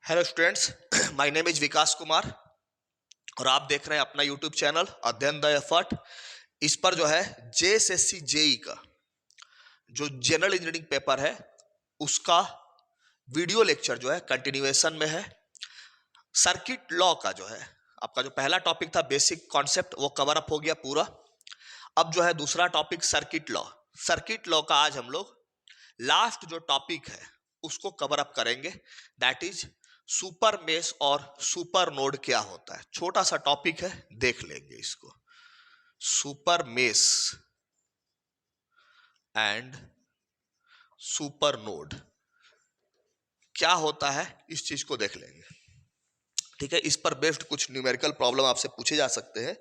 Hello students, my name is Vikas Kumar और आप देख रहे हैं अपना YouTube channel Adhyayan the effort. इस पर जो है जेएसएससी जेई का जो जनरल इंजीनियरिंग पेपर है उसका वीडियो लेक्चर जो है कंटिन्यूएशन में है। सर्किट लॉ का जो है आपका जो पहला टॉपिक था बेसिक कॉन्सेप्ट वो कवर अप हो गया पूरा। अब जो है दूसरा topic circuit law. Circuit law का आज हम लोग लास्ट जो टॉपिक है उसको कवर अप करेंगे, दैट इज सुपर मेश और सुपर नोड क्या होता है। छोटा सा टॉपिक है, देख लेंगे इसको। Super mesh and super node क्या होता है इस चीज को देख लेंगे। ठीक है, इस पर बेस्ड कुछ न्यूमेरिकल प्रॉब्लम आपसे पूछे जा सकते हैं।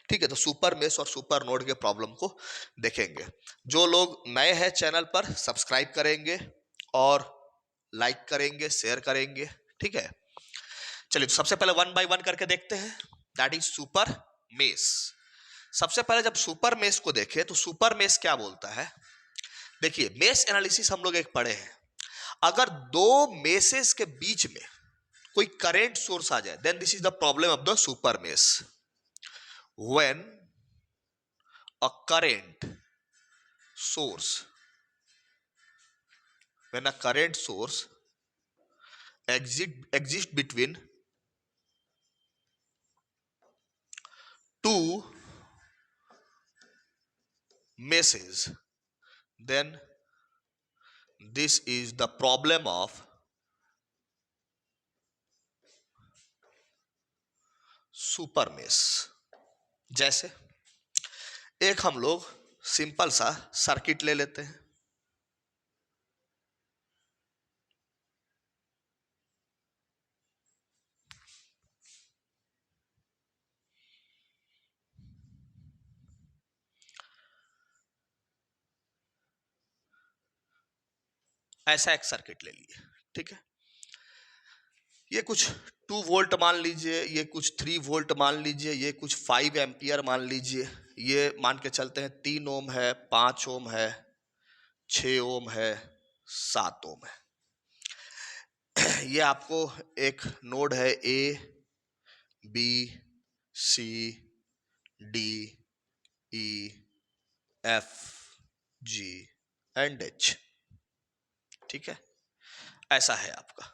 ठीक है, तो सुपर मेश और सुपर नोड के प्रॉब्लम को देखेंगे। जो लोग नए हैं चैनल पर सब्सक्राइब करेंगे और लाइक करेंगे, शेयर करेंगे। ठीक है, चलिए तो सबसे पहले वन बाय वन करके देखते हैं, दैट इज सुपर मेश। सबसे पहले जब सुपर मेश को देखें तो सुपर मेश क्या बोलता है। देखिए, मेश एनालिसिस हम लोग एक पढ़े हैं। अगर दो मेसेस के बीच में कोई करंट सोर्स आ जाए then this is the problem of the super mesh. When a current source when a current source exists between two meshes, then this is the problem of super mesh. जैसे एक हम लोग simple सा circuit ले लेते हैं। ऐसा एक सर्किट ले लिए। ठीक है, ये कुछ 2 वोल्ट मान लीजिए, ये कुछ 3 वोल्ट मान लीजिए, ये कुछ 5 एम्पियर मान लीजिए, ये मान के चलते हैं 3 ओम है, 5 ओम है, 6 ओम है, 7 ओम है। ये आपको एक नोड है A B C D E F G and H. ठीक है, ऐसा है आपका।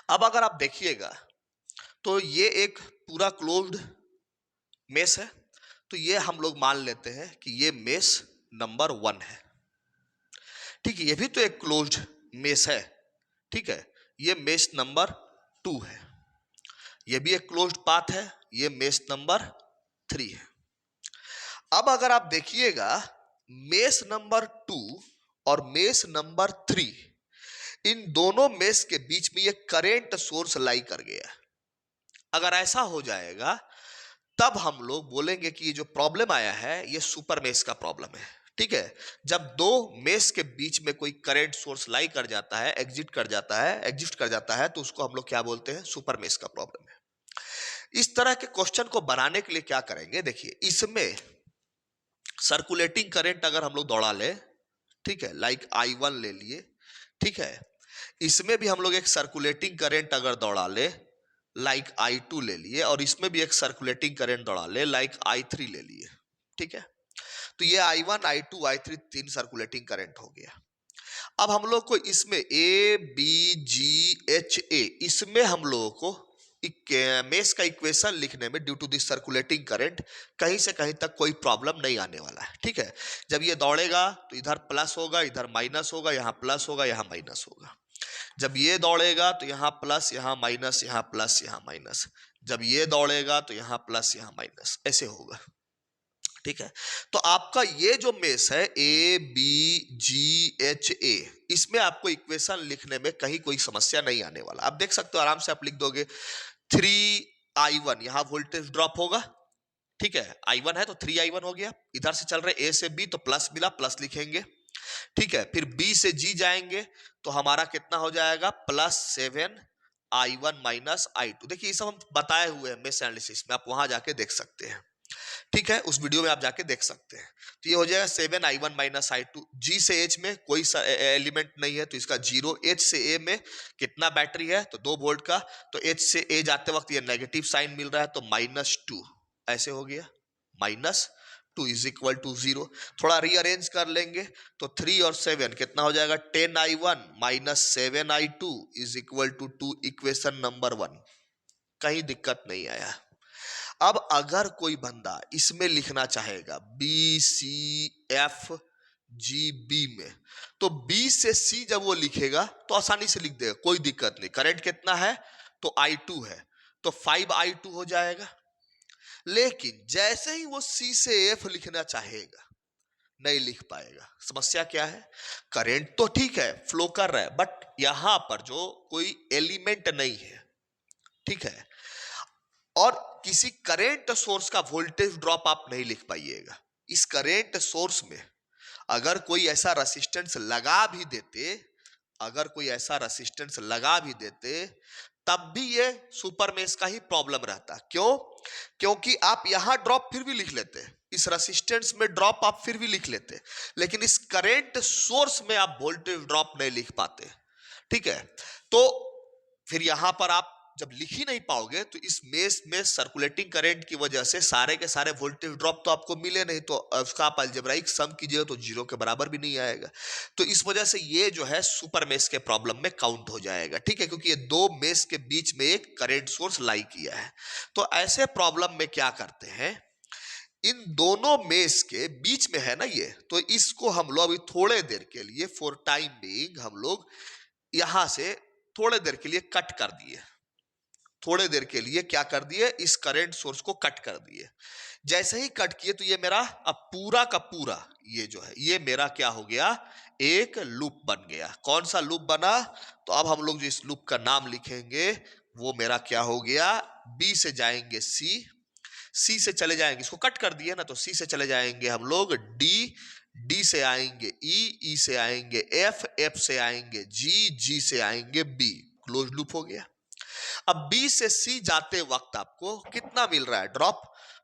अब अगर आप देखिएगा तो ये एक पूरा क्लोज्ड मेश है, तो ये हम लोग मान लेते हैं कि ये मेश नंबर 1 है। ठीक है, ये भी तो एक क्लोज्ड मेश है। ठीक है, ये मेश नंबर 2 है, ये भी एक क्लोज्ड पाथ है, ये मेश नंबर 3 है। अब अगर आप देखिएगा मेश नंबर 2 और मेश नंबर 3, इन दोनों मेश के बीच में ये करंट सोर्स लाई कर गया। अगर ऐसा हो जाएगा तब हम लोग बोलेंगे कि ये जो प्रॉब्लम आया है ये सुपर मेश का प्रॉब्लम है। ठीक है, जब दो मेश के बीच में कोई करंट सोर्स लाई कर जाता है, एग्जिस्ट कर जाता है तो उसको हम लोग क्या बोलते हैं, सुपर मेश का प्रॉब्लम है। इस तरह के क्वेश्चन को बनाने के लिए क्या करेंगे, देखिए इसमें सर्कुलेटिंग करंट अगर हम लोग दौड़ा ले, ठीक है, लाइक I1 ले लिए। ठीक है, इसमें भी हम लोग एक सर्कुलेटिंग करंट अगर दौड़ा ले लाइक I2 ले लिए, और इसमें भी एक सर्कुलेटिंग करंट दौड़ा ले लाइक I3 ले लिए। ठीक है, तो ये I1 I2 I3 तीन सर्कुलेटिंग करंट हो गया। अब हम लोग को इसमें A B ji H A, इसमें हम लोगों को मेश का इक्वेशन लिखने में due to this circulating current कहीं से कहीं तक कोई प्रॉब्लम नहीं आने वाला है। ठीक है, जब ये दौड़ेगा तो इधर प्लस होगा, इधर माइनस होगा, यहाँ प्लस होगा, यहाँ माइनस होगा। जब ये दौड़ेगा तो यहाँ प्लस, यहाँ माइनस, यहाँ प्लस, यहाँ माइनस। जब ये दौड़ेगा तो यहाँ प्लस, यहाँ माइनस, ऐसे होगा। ठीक है, तो आपका ये जो मेश है A B ji H A, इसमें आपको इक्वेशन लिखने में कहीं कोई समस्या नहीं आने वाला। आप देख सकते हो, आराम से आप लिख दोगे 3I1, यहां वोल्टेज ड्रॉप होगा। ठीक है, I1 है तो 3I1 हो गया। इधर से चल रहे ए से बी तो प्लस मिला, प्लस लिखेंगे। ठीक है, फिर बी से जी जाएंगे तो हमारा कितना हो जाएगा, +7I1 - I2। देखिए ये सब हम बताए हुए हैं मेश एनालिसिस में, आप वहां जाके देख सकते हैं। ठीक है, उस वीडियो में आप जाके देख सकते हैं। तो ये हो जाएगा 7i1 माइनस i2। जी से एच में कोई एलिमेंट नहीं है तो इसका 0। एच से ए में कितना बैटरी है तो 2 वोल्ट का, तो एच से ए जाते वक्त ये नेगेटिव साइन मिल रहा है तो -2 ऐसे हो गया। -2 इज इक्वल टू 0। थोड़ा रीअरेंज कर लेंगे तो 3 और 7 कितना हो जाएगा, 10i1 minus 7i2 is equal to 2। Equation number 1। कहीं दिक्कत नहीं आया। अब अगर कोई बंदा इसमें लिखना चाहेगा B C F G B में, तो बी से सी जब वो लिखेगा तो आसानी से लिख देगा, कोई दिक्कत नहीं। करंट कितना है तो I2 है तो 5i2 हो जाएगा। लेकिन जैसे ही वो सी से एफ लिखना चाहेगा नहीं लिख पाएगा। समस्या क्या है, करंट तो ठीक है फ्लो कर रहा है बट यहां पर जो कोई एलिमेंट नहीं है, ठीक है, और किसी करंट सोर्स का वोल्टेज ड्रॉप आप नहीं लिख पाइएगा। इस करंट सोर्स में अगर कोई ऐसा रेसिस्टेंस लगा भी देते, अगर कोई ऐसा रेसिस्टेंस लगा भी देते तब भी ये सुपर मेष का ही प्रॉब्लम रहता। क्यों? क्योंकि आप यहां ड्रॉप फिर भी लिख लेते, इस रेसिस्टेंस में ड्रॉप आप फिर भी लिख लेते, लेकिन इस करंट सोर्स में आप वोल्टेज ड्रॉप नहीं लिख पाते। ठीक है, तो फिर यहां पर आप जब लिख ही नहीं पाओगे तो इस मेष में सर्कुलेटिंग करंट की वजह से सारे के सारे वोल्टेज ड्रॉप तो आपको मिले नहीं, तो उसका आप अलजेब्राइक सम कीजिए तो 0 के बराबर भी नहीं आएगा। तो इस वजह से ये जो है सुपर मेष के प्रॉब्लम में काउंट हो जाएगा। ठीक है, क्योंकि ये दो मेष के बीच में एक करंट सोर्स लाई किया है। तो ऐसे प्रॉब्लम में क्या करते हैं, इन दोनों मेष के बीच में है ना ये, तो इसको हम लोग अभी थोड़े देर के लिए फॉर टाइम बीइंग हम लोग यहां से थोड़े देर के लिए कट कर दिए। थोड़े देर के लिए क्या कर दिए, इस करंट सोर्स को कट कर दिए। जैसे ही कट किए तो ये मेरा अब पूरा का पूरा ये जो है ये मेरा क्या हो गया, एक लूप बन गया। कौन सा लूप बना, तो अब हम लोग जो इस लूप का नाम लिखेंगे वो मेरा क्या हो गया, बी से जाएंगे सी, सी से चले जाएंगे, इसको कट कर दिए ना, तो सी से चले जाएंगे हम लोग डी, डी से आएंगे ई, ई से आएंगे एफ, एफ से आएंगे जी, जी से आएंगे बी। क्लोज लूप हो गया। अब बी से सी जाते वक्त आपको कितना मिल रहा है ड्रॉप,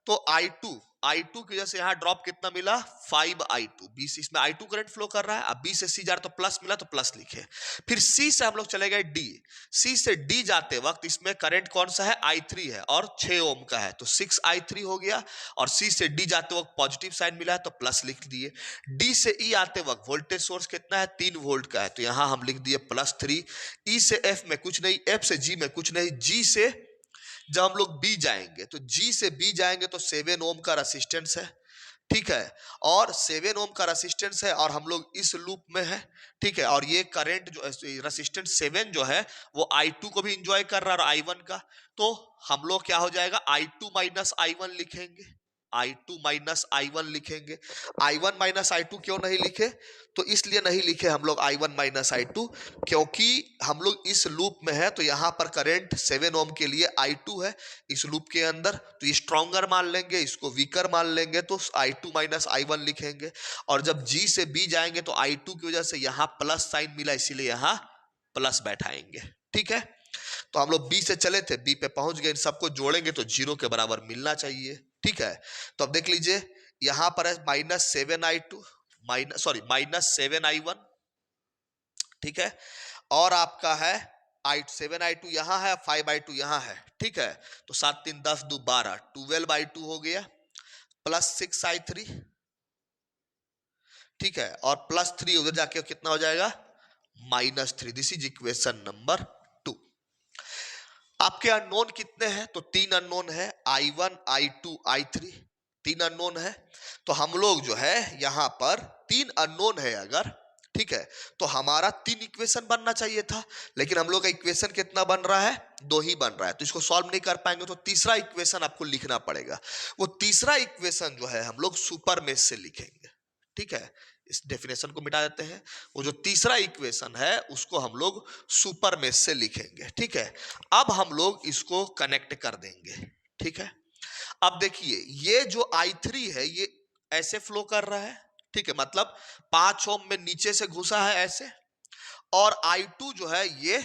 तो I2, I2 की वजह से यहां ड्रॉप कितना मिला 5i2। बी से इसमें I2 करंट फ्लो कर रहा है। अब बी से सी जा रहा तो प्लस मिला तो प्लस लिखे। फिर सी से हम लोग चले गए डी, सी से डी जाते वक्त इसमें करंट कौन सा है, I3 है और 6 ओम का है तो 6i3 हो गया। और सी से डी जाते वक्त पॉजिटिव साइन मिला है तो प्लस लिख दिए। डी से ई आते वक्त वोल्टेज सोर्स कितना है 3 वोल्ट का है तो यहां हम लिख दिए +3। ई से एफ में कुछ नहीं, एफ से जी में कुछ नहीं, जी से जब हम लोग बी जाएंगे तो जी से बी जाएंगे तो 7 ओम का रेसिस्टेंस है। ठीक है, और 7 ओम का रेसिस्टेंस है और हम लोग इस लूप में है। ठीक है, और ये करंट जो रेसिस्टेंस 7 जो है वो I2 को भी इंजॉय कर रहा है और I1 का, तो हम लोग क्या हो जाएगा I2 माइनस I1 लिखेंगे, I2 माइनस I1 लिखेंगे। I1 माइनस I2 क्यों नहीं लिखे, तो इसलिए नहीं लिखे हम लोग I1 माइनस I2 क्योंकि हम लोग इस लूप में है तो यहाँ पर करंट 7 ओम के लिए I2 है इस लूप के अंदर, तो ये स्ट्रॉन्गर मान लेंगे, इसको वीकर मान लेंगे तो I2 माइनस I1 लिखेंगे। और जब G से B जाएंगे तो I2 की वजह से यहाँ प्लस साइन मिला इसीलिए यहाँ प्लस बैठाएंगे। ठीक है, तो हम लोग बी से चले थे, बी पे पहुंच गए, इन सबको जोड़ेंगे तो 0 के बराबर मिलना चाहिए। ठीक है, तो अब देख लीजिए यहां पर है -7i2 -7i1। ठीक है, और आपका है 7i2 यहां है, 5i2 यहां है। ठीक है, तो 7 3 10 2 12 12i2 हो गया +6i3। ठीक है, और +3 उधर जाके कितना हो जाएगा -3। This is equation number 2। आपके अननोन कितने हैं, तो 3 अननोन है, I1 I2 I3 3 अननोन है। तो हम लोग जो है यहां पर 3 अननोन है अगर, ठीक है, तो हमारा 3 इक्वेशन बनना चाहिए था, लेकिन हम लोग का इक्वेशन कितना बन रहा है, 2 ही बन रहा है, तो इसको सॉल्व नहीं कर पाएंगे तो तीसरा इक्वेशन आपको लिखना पड़ेगा। वो तीसरा इक्वेशन जो है हम लोग सुपर मेष से लिखेंगे। ठीक है, इस डेफिनेशन को मिटा देते हैं, वो जो तीसरा इक्वेशन है उसको हम लोग सुपर मेष से लिखेंगे। ठीक है, अब हम लोग इसको कनेक्ट कर देंगे। ठीक है, अब देखिए ये जो I3 है ये ऐसे फ्लो कर रहा है। ठीक है, मतलब 5 ओम में नीचे से घुसा है ऐसे, और I2 जो है ये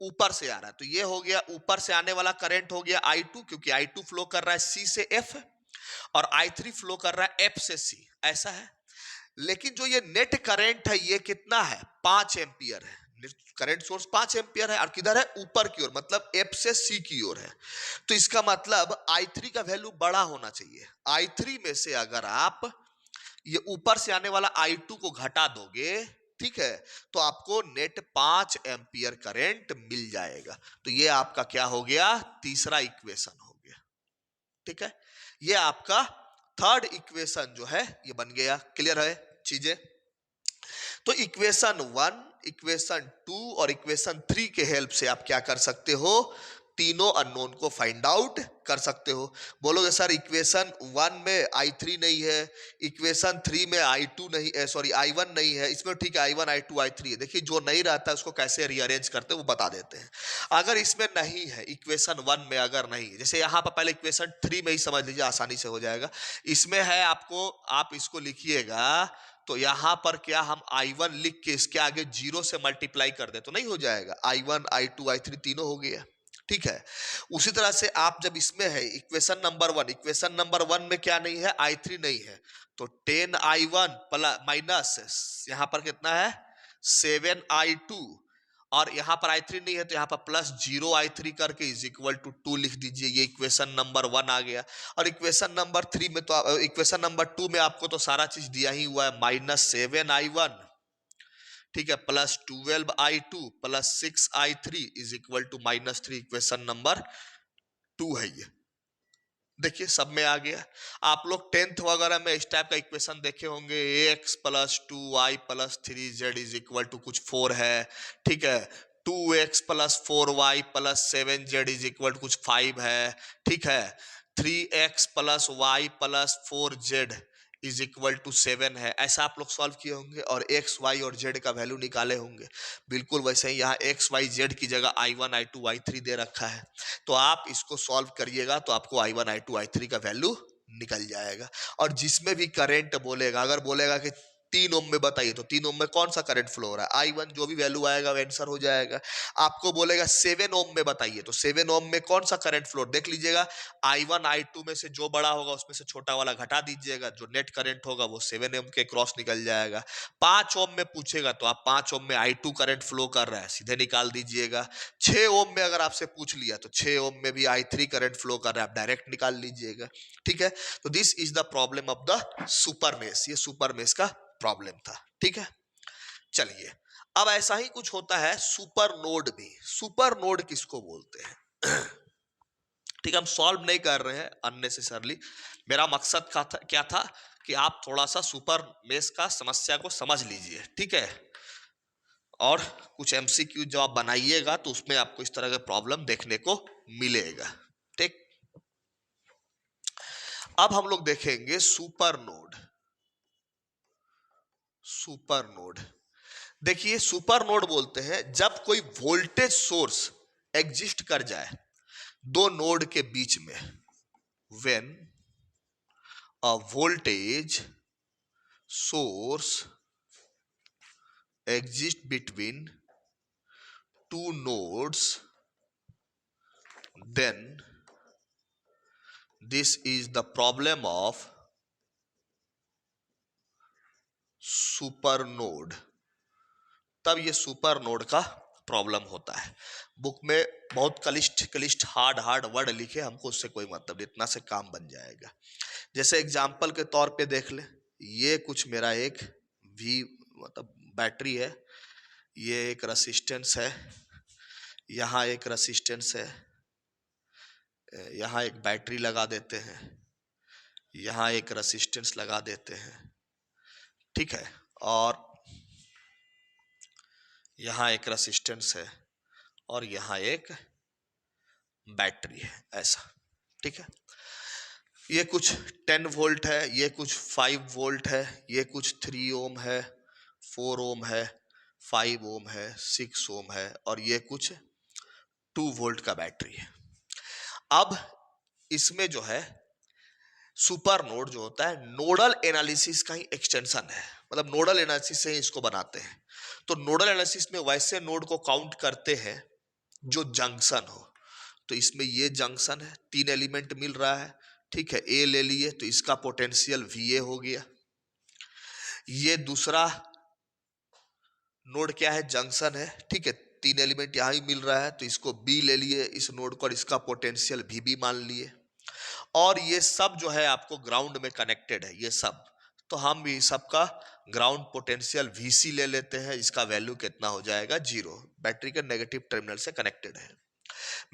ऊपर से आ रहा है, तो ये हो गया ऊपर से आने वाला करंट हो गया I2 क्योंकि I2 फ्लो कर रहा है C से F। और I3 फ्लो कर रहा है F से C, ऐसा है। लेकिन जो ये नेट करंट है ये कितना है, 5 एम्पियर है। करंट सोर्स 5 एम्पियर है और किधर है, ऊपर की ओर, मतलब F से C की ओर है। तो इसका मतलब I3 का वैल्यू बड़ा होना चाहिए। I3 में से अगर आप ये ऊपर से आने वाला I2 को घटा दोगे, ठीक है, तो आपको नेट 5 एम्पियर करंट मिल जाएगा। तो ये आपका क्या हो गया, तीसरा इक्वेशन हो गया। ठीक है, ये आपका थर्ड इक्वेशन जो है ये बन गया। क्लियर है चीजें? तो इक्वेशन 1, इक्वेशन 2 और इक्वेशन 3 के हेल्प से आप क्या कर सकते हो, तीनों अननोन को फाइंड आउट कर सकते हो। बोलोगे सर इक्वेशन 1 में I3 नहीं है, इक्वेशन 3 में I2 नहीं है, सॉरी I1 नहीं है, इसमें ठीक है I1 I2 I3 है। देखिए जो नहीं रहता है उसको कैसे रीअरेंज करते हैं वो बता देते हैं। अगर इसमें नहीं है, इक्वेशन 1 में अगर नहीं है, जैसे यहाँ पर पहले इक्वेशन 3 में ही समझ लीजिए, आसानी से हो जाएगा। इसमें है आपको, आप इसको लिखिएगा तो यहां पर क्या हम I1 लिख के इसके आगे 0 से मल्टीप्लाई कर दे तो नहीं हो जाएगा, I1 I2 I3 तीनों हो गया। ठीक है, उसी तरह से आप जब इसमें है इक्वेशन नंबर 1, इक्वेशन नंबर 1 में क्या नहीं है, I3 नहीं है, तो 10I1 प्लस माइनस यहां पर कितना है 7I2, और यहां पर I3 नहीं है तो यहां पर प्लस 0I3 करके इज इक्वल टू 2 लिख दीजिए। ये इक्वेशन नंबर 1 आ गया। और इक्वेशन नंबर 3 में तो इक्वेशन नंबर 2 में आपको तो सारा चीज दिया ही हुआ है, -7I1, ठीक है, plus 12I2 plus 6I3 is equal to -3। Equation number 2 है ये। देखिए सब में आ गया। आप लोग 10th वगैरह में इस टाइप का इक्वेशन देखे होंगे, ax plus 2y plus 3z is equal to कुछ 4 है, ठीक है, 2x plus 4y plus 7z is equal to कुछ 5 है, ठीक है, 3x plus y plus 4z is equal to 7 है। ऐसा आप लोग सॉल्व किए होंगे और x y और z का वैल्यू निकाले होंगे। बिल्कुल वैसे ही यहाँ x y z की जगह I1 I2 I3 दे रखा है, तो आप इसको सॉल्व करिएगा तो आपको I1 I2 I3 का वैल्यू निकल जाएगा। और जिसमें भी करंट बोलेगा, अगर बोलेगा कि 3 ओम में बताइए तो 3 ओम में कौन सा करंट फ्लो हो रहा है, I1 जो भी वैल्यू आएगा वो आंसर हो जाएगा। आपको बोलेगा 7 ओम में बताइए तो 7 ओम में कौन सा करंट फ्लो, देख लीजिएगा I1 I2 में से जो बड़ा होगा उसमें से छोटा वाला घटा दीजिएगा, जो नेट करंट होगा वो 7 ओम के क्रॉस निकल जाएगा। 5 ओम में पूछेगा तो आप 5 ओम में I2 करंट फ्लो कर रहा है, सीधे निकाल दीजिएगा। 6 ओम में अगर आपसे पूछ लिया तो 6 ओम में भी I3 करंट फ्लो कर रहा है, आप डायरेक्ट निकाल लीजिएगा। ठीक है, तो this is the problem of the super mesh, ये सुपर मेश का प्रॉब्लम था। ठीक है, चलिए अब ऐसा ही कुछ होता है सुपर नोड भी। सुपर नोड किसको बोलते हैं? ठीक है, हम सॉल्व नहीं कर रहे हैं अननेसेसरली। मेरा मकसद क्या था कि आप थोड़ा सा सुपर मेश का समस्या को समझ लीजिए। ठीक है, और कुछ एमसीक्यू जो आप बनाइएगा तो उसमें आपको इस तरह का प्रॉब्लम देखने को मिलेगा। ठीक, अब हम लोग देखेंगे सुपर नोड। सुपर नोड, देखिए सुपर नोड बोलते हैं जब कोई वोल्टेज सोर्स एग्जिस्ट कर जाए दो नोड के बीच में, when a voltage source exist between two nodes, then this is the problem of super node. तब ये सुपर नोड का प्रॉब्लम होता है। बुक में बहुत क्लिष्ट हार्ड वर्ड लिखे, हमको उससे कोई मतलब नहीं, इतना से काम बन जाएगा। जैसे एग्जाम्पल के तौर पे देख ले, ये कुछ मेरा एक वी मतलब बैटरी है, ये एक रेसिस्टेंस है, यहाँ एक रेसिस्टेंस है, यहाँ एक बैटरी लगा देते हैं, यहाँ एक रेसिस्टेंस लगा देते हैं, ठीक है, और यहाँ एक रेसिस्टेंस है और यहाँ एक बैटरी है, ऐसा। ठीक है, ये कुछ 10 वोल्ट है, ये कुछ 5 वोल्ट है, ये कुछ 3 ओम है, 4 ओम है, 5 ओम है, 6 ओम है, और ये कुछ 2 वोल्ट का बैटरी है। अब इसमें जो है सुपर नोड जो होता है नोडल एनालिसिस का ही एक्सटेंशन है, मतलब नोडल एनालिसिस से ही इसको बनाते हैं। तो नोडल एनालिसिस में वैसे नोड को काउंट करते हैं जो जंक्शन हो। तो इसमें ये जंक्शन है, 3 एलिमेंट मिल रहा है, ठीक है, ए ले लिए तो इसका पोटेंशियल VA हो गया। ये दूसरा नोड क्या है, जंक्शन है, ठीक है, 3 एलिमेंट यहां ही मिल रहा है तो इसको B ले लिए इस नोड को और इसका पोटेंशियल VB मान लिए। और ये सब जो है आपको ग्राउंड में कनेक्टेड है ये सब, तो हम भी सबका ग्राउंड पोटेंशियल VC ले लेते हैं, इसका वैल्यू कितना हो जाएगा 0, बैटरी के नेगेटिव टर्मिनल से कनेक्टेड है।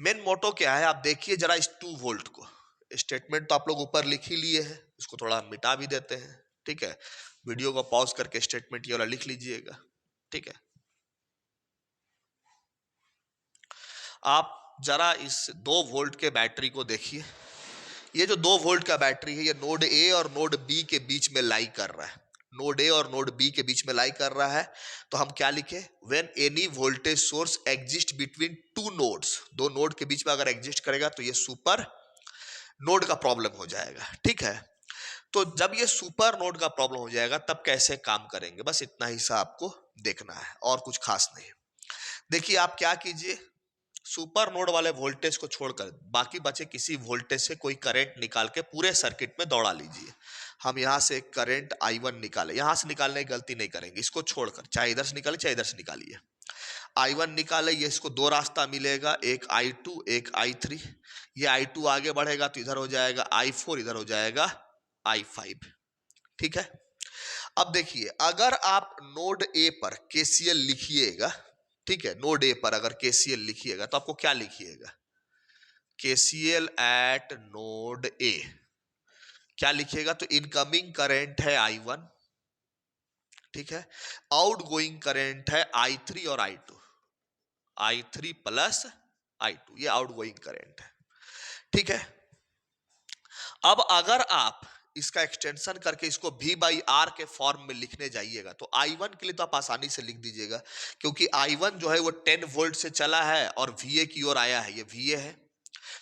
मेन मोटो क्या है आप देखिए जरा इस 2 वोल्ट को, स्टेटमेंट तो आप लोग ऊपर लिख ही लिए हैं, इसको थोड़ा मिटा भी देते हैं, ठीक है, वीडियो को पॉज करके स्टेटमेंट ये वाला लिख लीजिएगा, ठीक है। आप जरा इस 2 वोल्ट के बैटरी को देखिए, ये जो 2 वोल्ट का बैटरी है ये नोड ए और नोड बी के बीच में लाई कर रहा है, नोड ए और नोड बी के बीच में लाई कर रहा है, तो हम क्या लिखे, when any voltage source exist between 2 nodes, 2 node के बीच में अगर एग्जिस्ट करेगा तो ये सुपर नोड का प्रॉब्लम हो जाएगा, ठीक है। तो जब ये सुपर नोड का प्रॉब्लम हो जाएगा तब कैसे काम करेंगे, बस इतना ही सा आपको देखना है और कुछ खास नहीं। देखिए आप क्या कीजिए, सुपर नोड वाले वोल्टेज को छोड़कर बाकी बचे किसी वोल्टेज से कोई करंट निकाल के पूरे सर्किट में दौड़ा लीजिए। हम यहां से करंट I1 निकाले, यहां से निकालने की गलती नहीं करेंगे, इसको छोड़कर चाहे इधर से निकाले चाहे इधर से निकालिए। I1 निकाले, ये इसको 2 रास्ता मिलेगा, एक I2 एक I3, ये I2 आगे बढ़ेगा तो इधर हो जाएगा I4, इधर हो जाएगा I5, ठीक है। अब देखिए अगर आप नोड ए पर KCL लिखिएगा, ठीक है, नोड ए पर अगर KCL लिखिएगा तो आपको क्या लिखिएगा, KCL एट नोड ए क्या लिखिएगा, तो इनकमिंग करंट है I1, ठीक है, आउट गोइंग करंट है I3 और I2, I3 प्लस I2, ये आउट गोइंग करंट है, ठीक है। अब अगर आप इसका एक्सटेंशन करके इसको V बाई आर के फॉर्म में लिखने जाइएगा तो I1 के लिए तो आप आसानी से लिख दीजिएगा, क्योंकि I1 जो है वो 10 वोल्ट से चला है और VA की ओर आया है, ये VA है,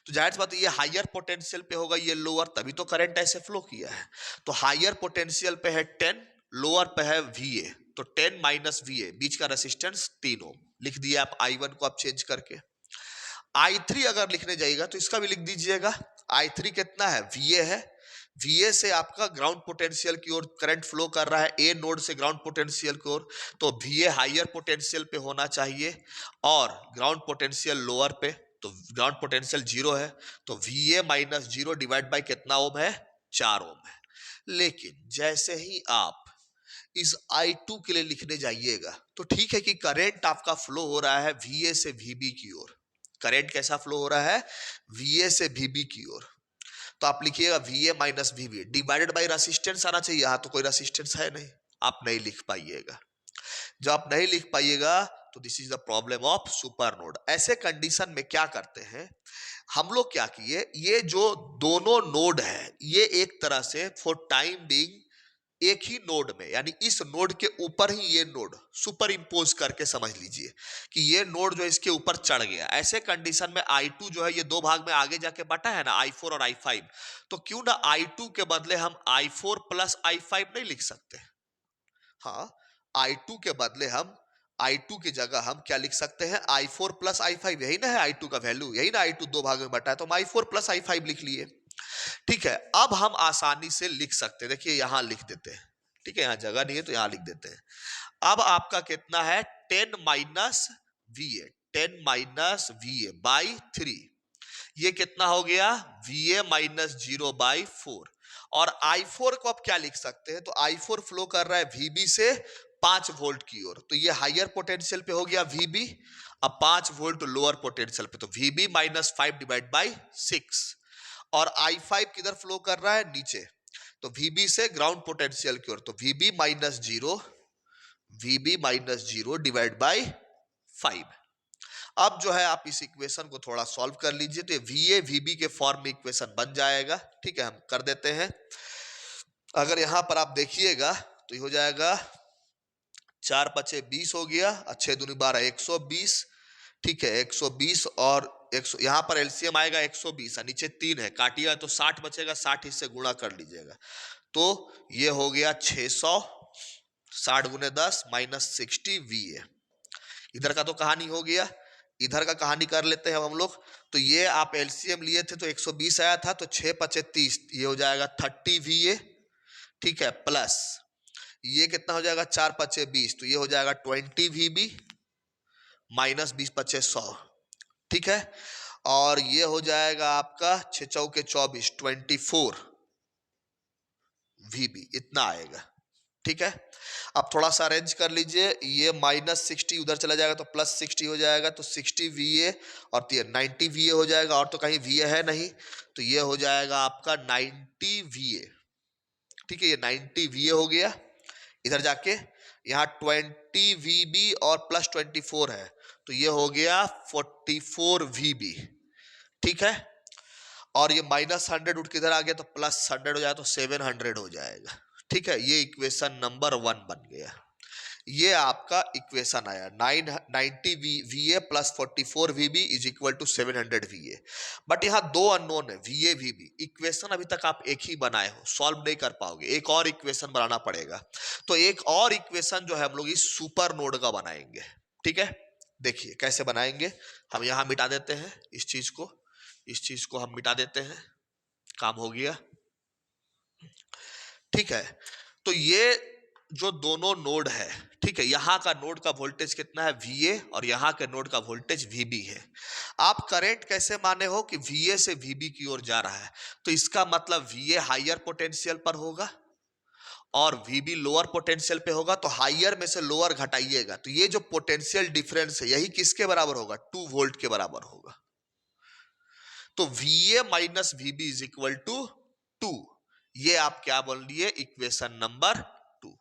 तो जाहिर सी बात है ये हायर पोटेंशियल पे होगा, ये लोअर, तभी तो करंट ऐसे फ्लो किया है। तो हायर पोटेंशियल पे है 10, लोअर पे है VA, तो 10 माइनस VA, बीच का रेसिस्टेंस 3 ओम, लिख दिया आप I1 को आप चेंज करके। I3 अगर लिखने जाइएगा तो इसका भी लिख दीजिएगा, I3 कितना है, VA है, VA से आपका ग्राउंड पोटेंशियल की ओर करंट फ्लो कर रहा है, ए नोड से ग्राउंड पोटेंशियल की ओर, तो VA हायर पोटेंशियल पे होना चाहिए और ग्राउंड पोटेंशियल लोअर पे, तो ग्राउंड पोटेंशियल 0 है, तो VA माइनस 0 डिवाइड बाय कितना ओम है, 4 ओम है। लेकिन जैसे ही आप इस I2 के लिए लिखने जाइएगा तो ठीक है कि करंट आपका फ्लो हो रहा है VA से VB की ओर, करंट कैसा फ्लो हो रहा है, VA से VB की ओर, तो आप लिखिएगा VA minus VB divided by resistance आना चाहिए, यहाँ तो कोई रेसिस्टेंस है नहीं, आप नहीं लिख पाइएगा। जब आप नहीं लिख पाइएगा तो this is the problem of super node. ऐसे कंडीशन में क्या करते हैं हम लोग, क्या किए, ये जो दोनों नोड है ये एक तरह से फॉर टाइम बीइंग एक ही नोड में, यानी इस नोड के ऊपर ही ये नोड सुपर इंपोज करके समझ लीजिए कि ये नोड जो है इसके ऊपर चढ़ गया। ऐसे कंडीशन में I2 जो है ये 2 भाग में आगे जाके बटा है ना, I4 और I5, तो क्यों ना I2 के बदले हम I4 प्लस I5 नहीं लिख सकते, हाँ, I2 के बदले हम I2 की जगह हम क्या लिख सकते हैं, I4 प्लस I5, यही ना है I2 का वैल्यू, यही ना I2 दो भाग में बटा है, तो हम I4 प्लस I5 लिख लिए, ठीक है। अब हम आसानी से लिख सकते हैं, देखिए यहां लिख देते हैं, ठीक है, यहां जगह नहीं है तो यहां लिख देते हैं। अब आपका कितना है, 10 minus VA, 10 minus VA by 3, ये कितना हो गया, VA माइनस 0 बाई 4, और I4 को आप क्या लिख सकते हैं, तो I4 फ्लो कर रहा है VB से 5 वोल्ट की ओर, तो ये हायर पोटेंशियल पे हो गया VB, अब 5 वोल्ट लोअर पोटेंशियल पे, तो VB माइनस 5 डिवाइड बाई 6, और I5 किधर फ्लो कर रहा है, नीचे, तो VB से ग्राउंड पोटेंशियल की ओर, तो VB minus 0, VB minus 0 divide by 5। अब जो है आप इस इक्वेशन को थोड़ा सॉल्व कर लीजिए तो ये VA VB के फॉर्म में इक्वेशन बन जाएगा, ठीक है, हम कर देते हैं। अगर यहां पर आप देखिएगा तो ये हो जाएगा 4 पचे 20 हो गया, 6 दूनी 12, 120, ठीक है, 120 और 100, यहां पर एलसीएम आएगा 120, नीचे 3 है, काटिएगा तो 60 बचेगा, 60 इससे गुणा कर लीजिएगा, तो ये हो गया 600, 60 गुने 10 माइनस 60 VA, इधर का तो कहानी हो गया, इधर का कहानी कर लेते हैं हम लोग। तो ये आप एलसीएम लिए थे तो 120 आया था, तो 6 पचे 30, ये हो जाएगा 30 VA, ठीक है, प्लस ये कितना हो जाएगा 4 पचे 20, तो ये हो जाएगा 20 VB माइनस 20 पचे 100, ठीक है। और ये हो जाएगा आपका 6 चौके 24, 24 VB, इतना आएगा, ठीक है। अब थोड़ा सा अरेंज कर लीजिए, ये -60 उधर चला जाएगा तो +60 हो जाएगा, तो 60 VA और ये 90 VA हो जाएगा, और तो कहीं VA है नहीं, तो ये हो जाएगा आपका 90 VA, ठीक है। ये 90 VA हो गया। इधर जाके यहाँ 20 VB और +24 है, तो ये हो गया 44 VB, ठीक है। और ये -100 उठ के इधर आ गया तो +100 हो जाएगा, तो 700 हो जाएगा, ठीक है। ये इक्वेशन नंबर 1 बन गया। ये आपका इक्वेशन आया 90 VA plus 44 VB is equal to 700 VA। But यहाँ दो अननोन है, VA VB। इक्वेशन अभी तक आप एक ही बनाए हो, सॉल्व नहीं कर पाओगे, एक और इक्वेशन बनाना पड़ेगा। तो एक और इक्वेशन जो है हम लोग इस सुपर नोड का बनाएंगे, ठीक है। देखिए कैसे बनाएंगे, हम यहाँ मिटा देते हैं इस चीज को हम मिटा देते हैं, काम हो गया, ठीक है। तो ये जो दोनों नोड है, ठीक है, यहां का नोड का वोल्टेज कितना है VA और यहां के नोड का वोल्टेज VB है। आप करंट कैसे माने हो कि VA से VB की ओर जा रहा है, तो इसका मतलब VA हायर पोटेंशियल पर होगा और VB लोअर पोटेंशियल पे होगा, तो हायर में से लोअर घटाइएगा, तो ये जो पोटेंशियल डिफरेंस है यही किसके बराबर होगा, 2 वोल्ट के बराबर होगा। तो VA minus VB is equal to 2, ये आप क्या बोल लिए, इक्वेशन नंबर 2।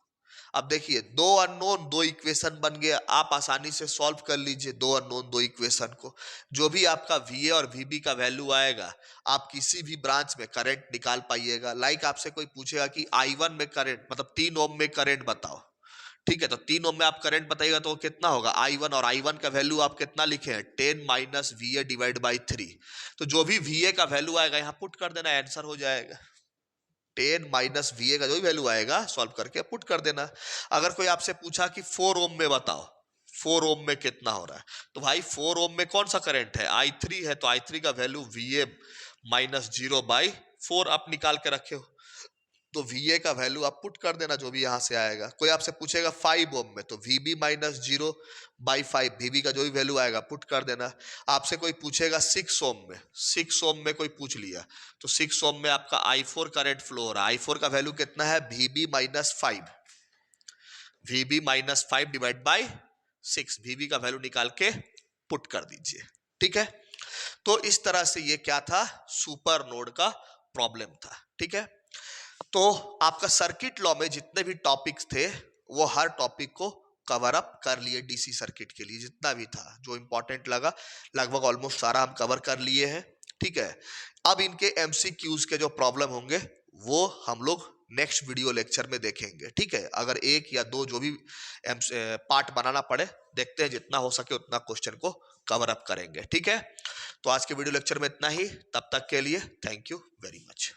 अब देखिए दो अननोन दो इक्वेशन बन गया, आप आसानी से सॉल्व कर लीजिए दो अननोन दो इक्वेशन को। जो भी आपका VA और VB का वैल्यू आएगा, आप किसी भी ब्रांच में करंट निकाल पाइएगा। लाइक आपसे कोई पूछेगा कि I1 में करंट मतलब 3 ओम में करंट बताओ, ठीक है, तो 3 ओम में आप करंट बताइएगा तो कितना होगा I1, और I1 का वैल्यू आप कितना लिखे हैं 10 माइनस VA डिवाइड बाई 3। तो जो भी VA का वैल्यू आएगा यहाँ पुट कर देना, आंसर हो जाएगा। 10 माइनस VA का जो भी वैल्यू आएगा सॉल्व करके पुट कर देना। अगर कोई आपसे पूछा कि 4 ओम में बताओ 4 ओम में कितना हो रहा है, तो भाई 4 ओम में कौन सा करंट है, I3 है, तो I3 का वैल्यू VA माइनस 0/4 आप निकाल के रखे हो, तो VA का वैल्यू आप पुट कर देना जो भी यहां से आएगा। कोई आपसे पूछेगा 5 ओम में, तो VB माइनस 0/5 VB का जो भी वैल्यू आएगा पुट कर देना। आपसे कोई पूछेगा 6 ओम में, 6 ओम में कोई पूछ लिया, तो 6 ओम में आपका I4 करंट फ्लो हो रहा है, I4 का वैल्यू कितना है VB minus 5, VB minus 5 divide by 6, VB का वैल्यू निकाल के पुट कर दीजिए, ठीक है। तो इस तरह से ये क्या था, सुपर नोड का प्रॉब्लम था, ठीक है। तो आपका सर्किट लॉ में जितने भी टॉपिक्स थे वो हर टॉपिक को कवर अप कर लिए, डीसी सर्किट के लिए जितना भी था जो इंपॉर्टेंट लगा लगभग ऑलमोस्ट सारा हम कवर कर लिए हैं, ठीक है। अब इनके एमसीक्यूज के जो प्रॉब्लम होंगे वो हम लोग नेक्स्ट वीडियो लेक्चर में देखेंगे, ठीक है। अगर एक या दो जो भी पार्ट बनाना पड़े देखते हैं, जितना हो सके उतना क्वेश्चन को कवर अप करेंगे, ठीक है। तो आज के वीडियो लेक्चर में इतना ही, तब तक के लिए थैंक यू वेरी मच।